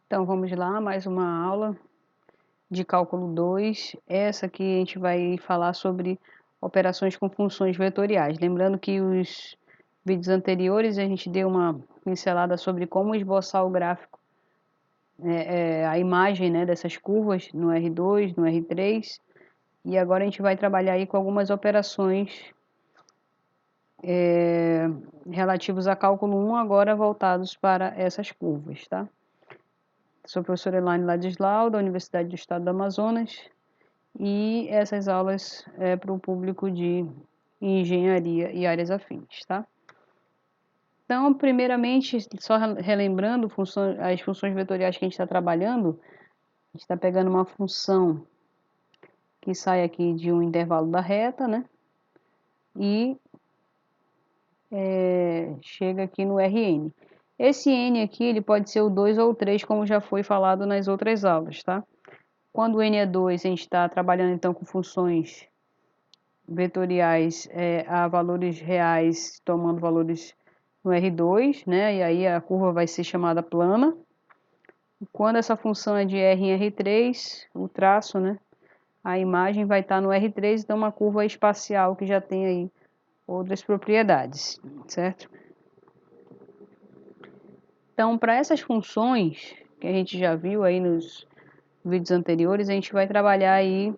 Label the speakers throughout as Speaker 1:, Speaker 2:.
Speaker 1: Então vamos lá, mais uma aula de cálculo 2. Essa aqui a gente vai falar sobre operações com funções vetoriais. Lembrando que os vídeos anteriores a gente deu uma pincelada sobre como esboçar o gráfico, a imagem, né, dessas curvas no R2, no R3. E agora a gente vai trabalhar aí com algumas operações relativas a cálculo 1, agora voltados para essas curvas, tá? Sou professora Elaine Ladislau, da Universidade do Estado do Amazonas, e essas aulas é para o público de engenharia e áreas afins, tá? Então, primeiramente, só relembrando as funções vetoriais que a gente está trabalhando, a gente está pegando uma função que sai aqui de um intervalo da reta, né? E chega aqui no Rn. Esse n aqui, ele pode ser o 2 ou o 3, como já foi falado nas outras aulas, tá? Quando o n é 2, a gente está trabalhando então com funções vetoriais a valores reais, tomando valores no R2, né? E aí a curva vai ser chamada plana. Quando essa função é de R em R3, o traço, né? A imagem vai estar no R3, então uma curva espacial que já tem aí outras propriedades, certo? Então, para essas funções que a gente já viu aí nos vídeos anteriores, a gente vai trabalhar aí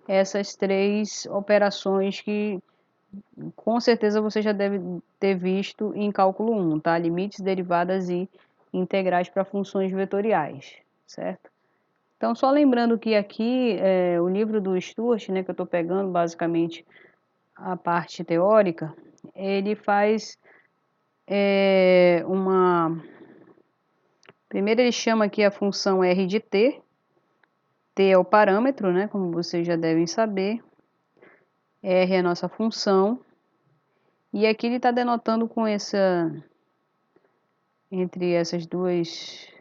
Speaker 1: essas três operações que com certeza você já deve ter visto em cálculo 1, tá? Limites, derivadas e integrais para funções vetoriais, certo? Então, só lembrando que aqui o livro do Stuart, né, que eu estou pegando basicamente a parte teórica, ele faz Primeiro ele chama aqui a função r de t, t é o parâmetro, né, como vocês já devem saber, r é a nossa função, e aqui ele está denotando com entre essas dois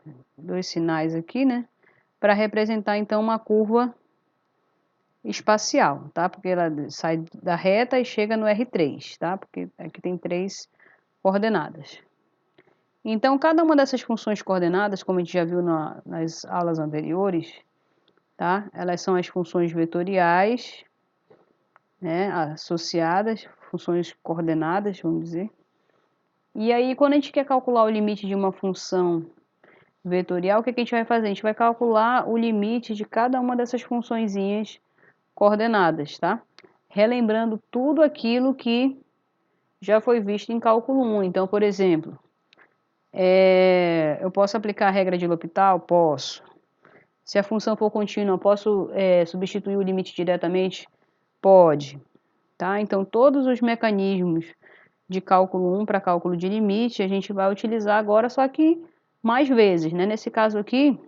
Speaker 1: sinais aqui, né? Para representar então uma curva espacial, tá? Porque ela sai da reta e chega no R3, tá? Porque aqui tem 3 coordenadas. Então, cada uma dessas funções coordenadas, como a gente já viu nas aulas anteriores, tá? Elas são as funções vetoriais, né? Associadas, funções coordenadas, vamos dizer. E aí, quando a gente quer calcular o limite de uma função vetorial, o que a gente vai fazer? A gente vai calcular o limite de cada uma dessas funçõezinhas coordenadas, tá? Relembrando tudo aquilo que já foi visto em cálculo 1. Então, por exemplo, eu posso aplicar a regra de L'Hopital? Posso. Se a função for contínua, eu posso substituir o limite diretamente? Pode. Tá? Então, todos os mecanismos de cálculo 1 para cálculo de limite, a gente vai utilizar agora, só que mais vezes, né? Nesse caso aqui,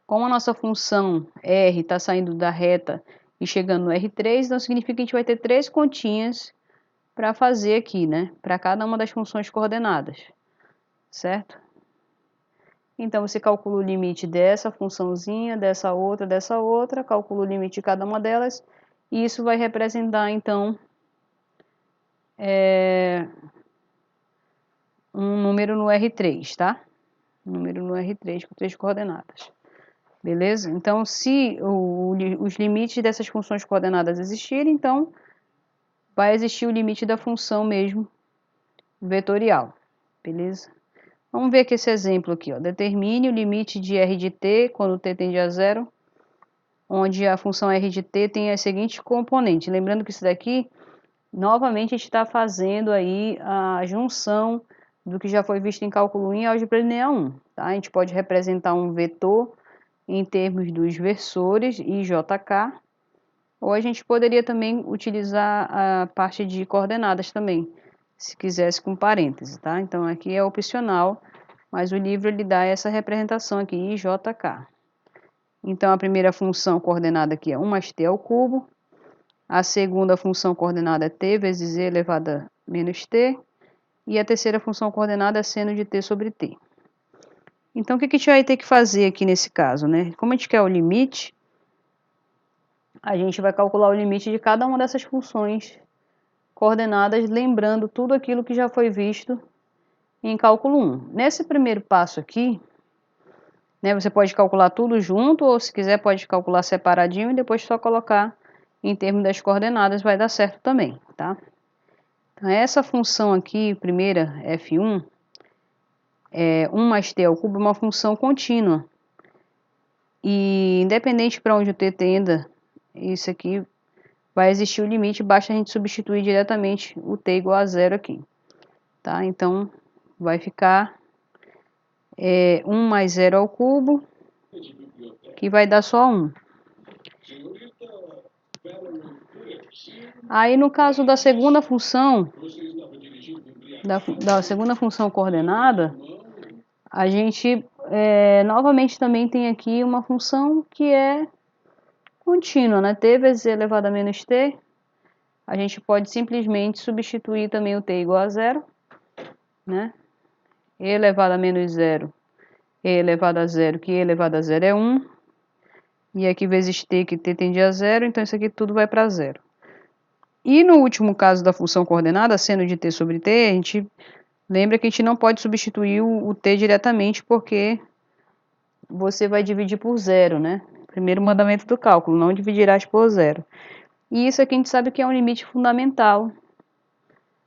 Speaker 1: como a nossa função R está saindo da reta e chegando no R3, então significa que a gente vai ter 3 continhas para fazer aqui, né? Para cada uma das funções coordenadas, certo? Então, você calcula o limite dessa funçãozinha, dessa outra, calcula o limite de cada uma delas, e isso vai representar, então, um número no R3, tá? Um número no R3 com 3 coordenadas. Beleza? Então, se os limites dessas funções coordenadas existirem, então vai existir o limite da função mesmo vetorial. Beleza? Vamos ver aqui esse exemplo aqui, ó. Determine o limite de r de t quando t tende a zero, onde a função r de t tem as seguintes componentes. Lembrando que isso daqui, novamente, a gente está fazendo aí a junção do que já foi visto em cálculo 1 e álgebra linear 1. Tá? A gente pode representar um vetor em termos dos versores IJK, ou a gente poderia também utilizar a parte de coordenadas também, se quisesse com parênteses, tá? Então aqui é opcional, mas o livro ele dá essa representação aqui, IJK. Então a primeira função coordenada aqui é 1 mais t ao cubo, a segunda função coordenada é t vezes z elevado a menos t, e a terceira função coordenada é seno de t sobre t. Então, o que a gente vai ter que fazer aqui nesse caso, né? Como a gente quer o limite, a gente vai calcular o limite de cada uma dessas funções coordenadas, lembrando tudo aquilo que já foi visto em cálculo 1. Nesse primeiro passo aqui, né? Você pode calcular tudo junto, ou se quiser pode calcular separadinho e depois só colocar em termos das coordenadas, vai dar certo também, tá? Então, essa função aqui, primeira, f1, 1 mais t ao cubo, é uma função contínua. E independente para onde o t tenda, isso aqui vai existir o limite, basta a gente substituir diretamente o t igual a zero aqui, tá? Então, vai ficar 1 mais 0 ao cubo, que vai dar só 1. Aí, no caso da segunda função, da segunda função coordenada, a gente novamente também tem aqui uma função que é contínua, né? T vezes e elevado a menos t. A gente pode simplesmente substituir também o t igual a zero, né? E elevado a menos 0, e elevado a 0, que e elevado a 0 é 1. E aqui vezes t, que t tende a 0, então isso aqui tudo vai para 0. E no último caso da função coordenada, seno de t sobre t, a gente lembra que a gente não pode substituir o t diretamente, porque você vai dividir por zero, né? Primeiro mandamento do cálculo, não dividirás por zero. E isso aqui a gente sabe que é um limite fundamental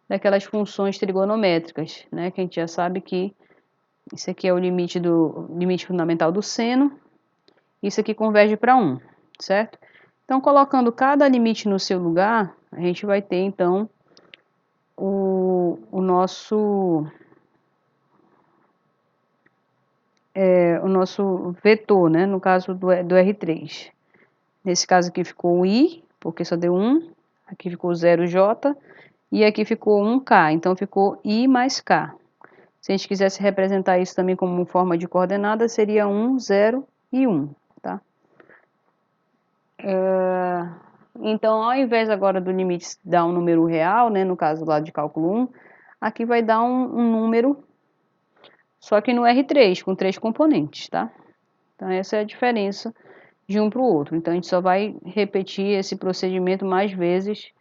Speaker 1: daquelas funções trigonométricas, né? Que a gente já sabe que isso aqui é o limite fundamental do seno, isso aqui converge para 1, certo? Então, colocando cada limite no seu lugar, a gente vai ter, então, o nosso vetor, né? No caso do R3. Nesse caso aqui ficou o I, porque só deu 1. Aqui ficou 0J. E aqui ficou 1K. Então, ficou I mais K. Se a gente quisesse representar isso também como forma de coordenada, seria 1, 0 e 1, tá? Então, ao invés agora do limite dar um número real, né? No caso lá de cálculo 1, aqui vai dar um número, só que no R3, com 3 componentes, tá? Então, essa é a diferença de um para o outro. Então, a gente só vai repetir esse procedimento mais vezes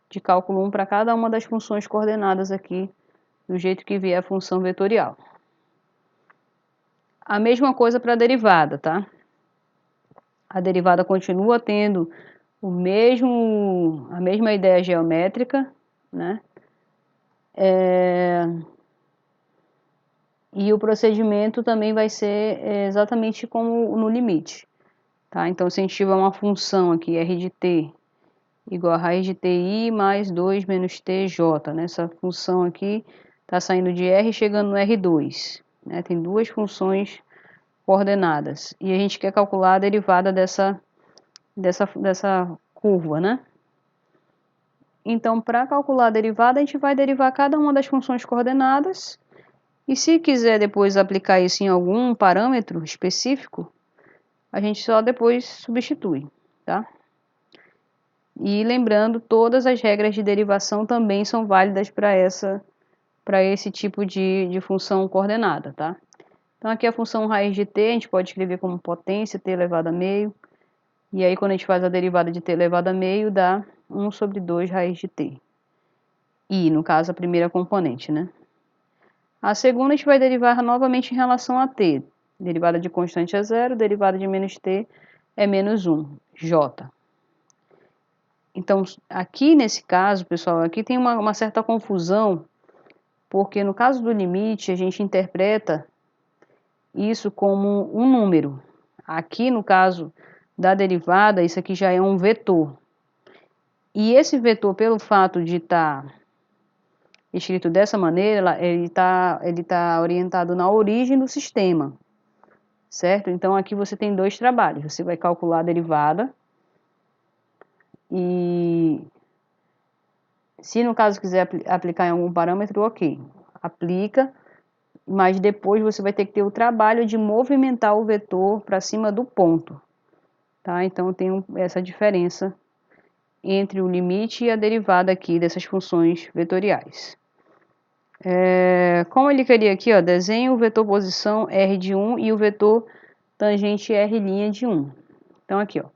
Speaker 1: de cálculo 1 para cada uma das funções coordenadas aqui, do jeito que vier a função vetorial. A mesma coisa para a derivada, tá? A derivada continua tendo a mesma ideia geométrica, né? E o procedimento também vai ser exatamente como no limite, tá? Então, se a gente tiver uma função aqui, r de t, igual a raiz de ti mais 2 menos tj, né? Essa função aqui está saindo de r e chegando no R2, né? Tem duas funções coordenadas, e a gente quer calcular a derivada dessa curva, né? Então, para calcular a derivada, a gente vai derivar cada uma das funções coordenadas, e se quiser depois aplicar isso em algum parâmetro específico, a gente só depois substitui, tá? E lembrando, todas as regras de derivação também são válidas para esse tipo de função coordenada, tá? Então, aqui a função raiz de t, a gente pode escrever como potência t elevado a meio, e aí quando a gente faz a derivada de t elevado a meio, dá 1 sobre 2 raiz de t. E, no caso, a primeira componente, né? A segunda a gente vai derivar novamente em relação a t. Derivada de constante é 0, derivada de menos t é menos 1, j. Então, aqui nesse caso, pessoal, aqui tem uma certa confusão, porque no caso do limite, a gente interpreta isso como um número. Aqui, no caso da derivada, isso aqui já é um vetor. E esse vetor, pelo fato de estar escrito dessa maneira, ele tá orientado na origem do sistema, certo? Então, aqui você tem dois trabalhos. Você vai calcular a derivada e, se no caso quiser aplicar em algum parâmetro, ok, aplica, mas depois você vai ter que ter o trabalho de movimentar o vetor para cima do ponto, tá? Então, tem essa diferença entre o limite e a derivada aqui dessas funções vetoriais. Como ele queria aqui, ó, desenhe o vetor posição R de 1 e o vetor tangente R' de 1. Então, aqui, ó,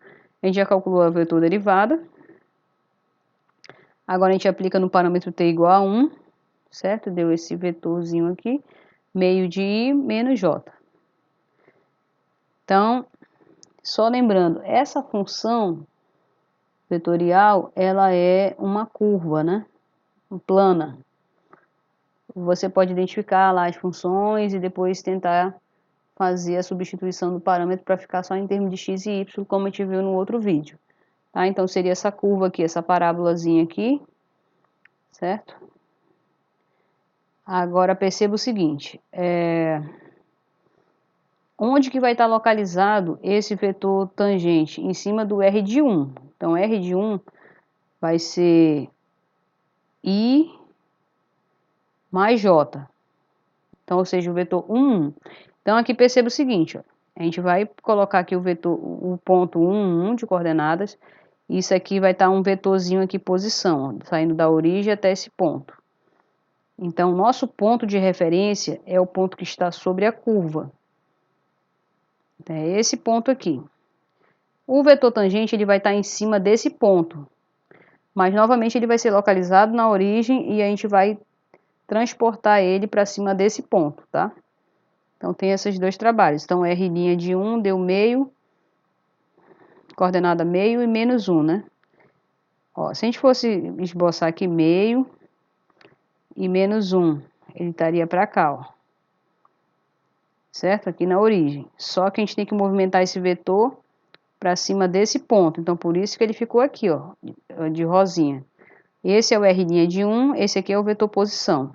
Speaker 1: a gente já calculou a vetor derivada. Agora, a gente aplica no parâmetro t igual a 1, certo? Deu esse vetorzinho aqui, meio de i menos j. Então, só lembrando, essa função vetorial, ela é uma curva, né? Plana. Você pode identificar lá as funções e depois tentar fazer a substituição do parâmetro para ficar só em termos de x e y, como a gente viu no outro vídeo. Tá? Então, seria essa curva aqui, essa parábolazinha aqui, certo? Agora, perceba o seguinte, onde que vai estar localizado esse vetor tangente? Em cima do R de 1. Então, R de 1 vai ser I mais J. Então, ou seja, o vetor 1, 1. Então, aqui perceba o seguinte, ó, a gente vai colocar aqui o vetor, o ponto 1, 1 de coordenadas. Isso aqui vai estar um vetorzinho aqui, posição, ó, saindo da origem até esse ponto. Então, nosso ponto de referência é o ponto que está sobre a curva. É esse ponto aqui. O vetor tangente ele vai estar em cima desse ponto. Mas, novamente, ele vai ser localizado na origem e a gente vai transportar ele para cima desse ponto, tá? Então, tem esses dois trabalhos. Então, R' de 1 deu meio, coordenada meio e menos 1, né? Ó, se a gente fosse esboçar aqui meio e menos 1, ele estaria para cá, ó. Certo? Aqui na origem. Só que a gente tem que movimentar esse vetor para cima desse ponto. Então, por isso que ele ficou aqui, ó, de rosinha. Esse é o R' de 1, esse aqui é o vetor posição.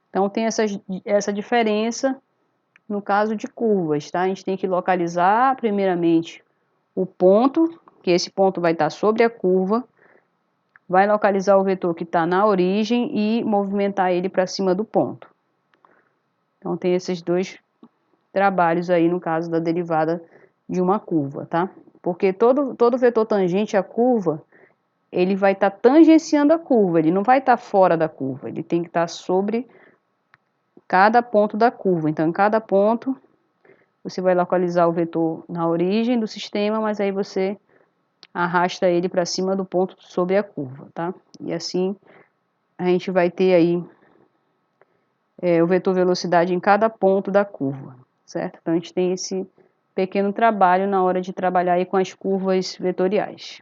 Speaker 1: Então, tem essa diferença no caso de curvas, tá? A gente tem que localizar, primeiramente, o ponto, que esse ponto vai estar sobre a curva, vai localizar o vetor que está na origem e movimentar ele para cima do ponto. Então, tem esses dois trabalhos aí no caso da derivada de uma curva, tá? Porque todo vetor tangente à curva, ele vai estar tangenciando a curva, ele não vai estar fora da curva, ele tem que estar sobre cada ponto da curva. Então, em cada ponto, você vai localizar o vetor na origem do sistema, mas aí você arrasta ele para cima do ponto sobre a curva, tá? E assim, a gente vai ter aí o vetor velocidade em cada ponto da curva, certo? Então, a gente tem esse pequeno trabalho na hora de trabalhar aí com as curvas vetoriais.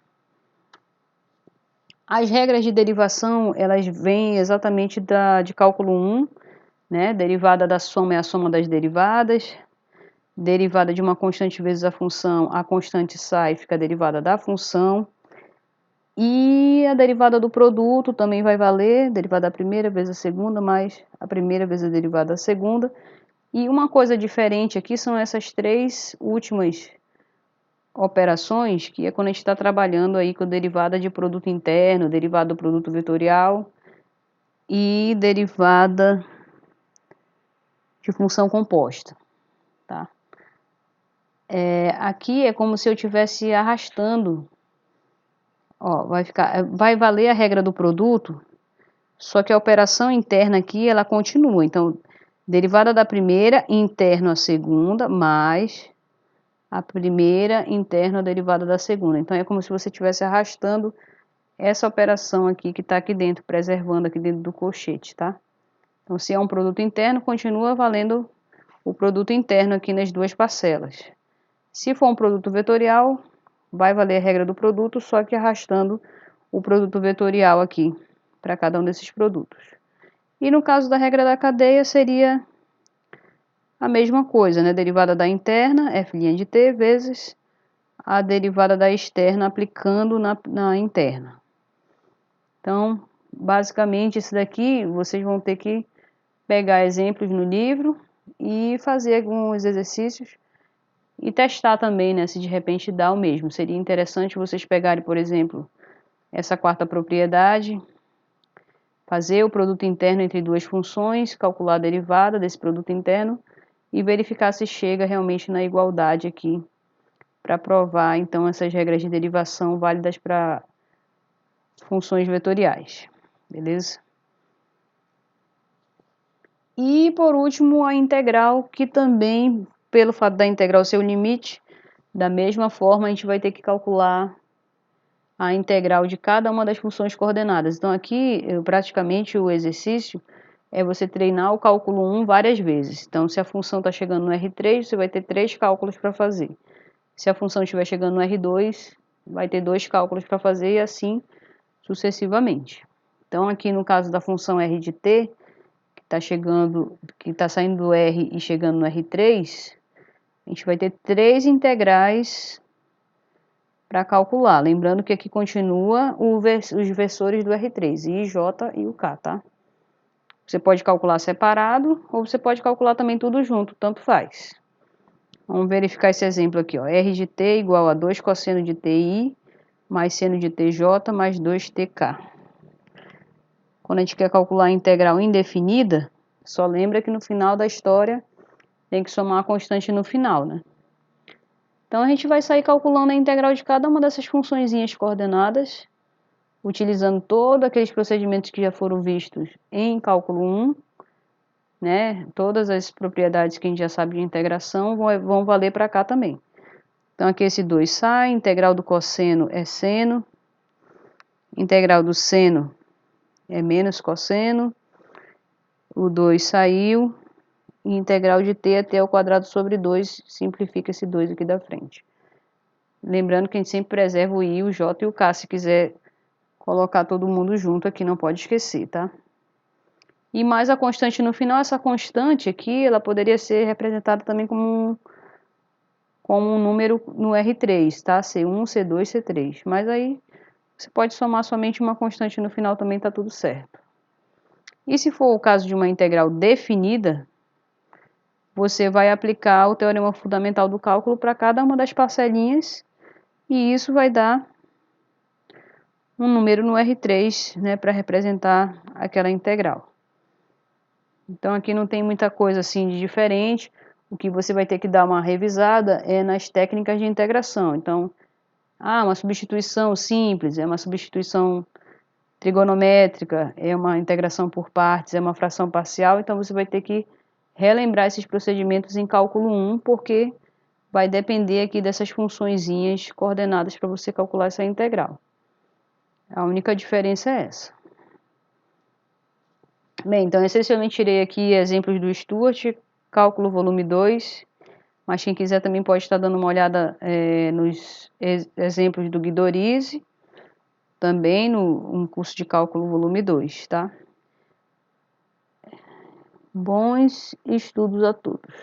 Speaker 1: As regras de derivação, elas vêm exatamente de cálculo 1, né? Derivada da soma é a soma das derivadas. Derivada de uma constante vezes a função, a constante sai, fica a derivada da função. E a derivada do produto também vai valer, derivada da primeira vezes a segunda, mais a primeira vezes a derivada da segunda. E uma coisa diferente aqui são essas três últimas operações, que é quando a gente está trabalhando aí com derivada de produto interno, derivada do produto vetorial e derivada de função composta, tá? Aqui é como se eu estivesse arrastando, ó, vai valer a regra do produto, só que a operação interna aqui, ela continua. Então, derivada da primeira, interno a segunda, mais a primeira, interno a derivada da segunda. Então, é como se você estivesse arrastando essa operação aqui, que está aqui dentro, preservando aqui dentro do colchete, tá? Então, se é um produto interno, continua valendo o produto interno aqui nas duas parcelas. Se for um produto vetorial, vai valer a regra do produto, só que arrastando o produto vetorial aqui, para cada um desses produtos. E no caso da regra da cadeia, seria a mesma coisa, né? Derivada da interna, f' de t, vezes a derivada da externa, aplicando na interna. Então, basicamente, isso daqui, vocês vão ter que pegar exemplos no livro e fazer alguns exercícios e testar também, né? Se de repente dá o mesmo. Seria interessante vocês pegarem, por exemplo, essa quarta propriedade, fazer o produto interno entre duas funções, calcular a derivada desse produto interno e verificar se chega realmente na igualdade aqui, para provar, então, essas regras de derivação válidas para funções vetoriais, beleza? E, por último, a integral, que também, pelo fato da integral ser o limite, da mesma forma, a gente vai ter que calcular a integral de cada uma das funções coordenadas. Então, aqui, praticamente, o exercício é você treinar o cálculo 1 várias vezes. Então, se a função está chegando no R3, você vai ter 3 cálculos para fazer. Se a função estiver chegando no R2, vai ter 2 cálculos para fazer e assim sucessivamente. Então, aqui no caso da função r de t, que está saindo do R e chegando no R3, a gente vai ter 3 integrais para calcular. Lembrando que aqui continua os versores do R3, I, J e o K, tá? Você pode calcular separado ou você pode calcular também tudo junto, tanto faz. Vamos verificar esse exemplo aqui, ó. R de t igual a 2 cosseno de ti mais seno de tj mais 2tk. Quando a gente quer calcular a integral indefinida, só lembra que no final da história tem que somar a constante no final, né? Então a gente vai sair calculando a integral de cada uma dessas funçõezinhas coordenadas, utilizando todos aqueles procedimentos que já foram vistos em cálculo 1, né? Todas as propriedades que a gente já sabe de integração vão valer para cá também. Então aqui esse 2 sai, integral do cosseno é seno, integral do seno é menos cosseno, o 2 saiu, e integral de t é t ao quadrado sobre 2, simplifica esse 2 aqui da frente. Lembrando que a gente sempre preserva o i, o j e o k, se quiser colocar todo mundo junto aqui, não pode esquecer, tá? E mais a constante no final, essa constante aqui, ela poderia ser representada também como um número no R3, tá? C1, C2, C3. Mas aí você pode somar somente uma constante no final também, tá tudo certo. E se for o caso de uma integral definida, você vai aplicar o teorema fundamental do cálculo para cada uma das parcelinhas e isso vai dar um número no R3, né, para representar aquela integral. Então aqui não tem muita coisa assim de diferente. O que você vai ter que dar uma revisada é nas técnicas de integração. Então, uma substituição simples, é uma substituição trigonométrica, é uma integração por partes, é uma fração parcial. Então você vai ter que relembrar esses procedimentos em cálculo 1, porque vai depender aqui dessas funçõezinhas coordenadas para você calcular essa integral. A única diferença é essa. Bem, então essencialmente tirei aqui exemplos do Stuart, cálculo volume 2, mas quem quiser também pode estar dando uma olhada nos exemplos do Guidorizi, também no curso de cálculo volume 2, tá? Bons estudos a todos.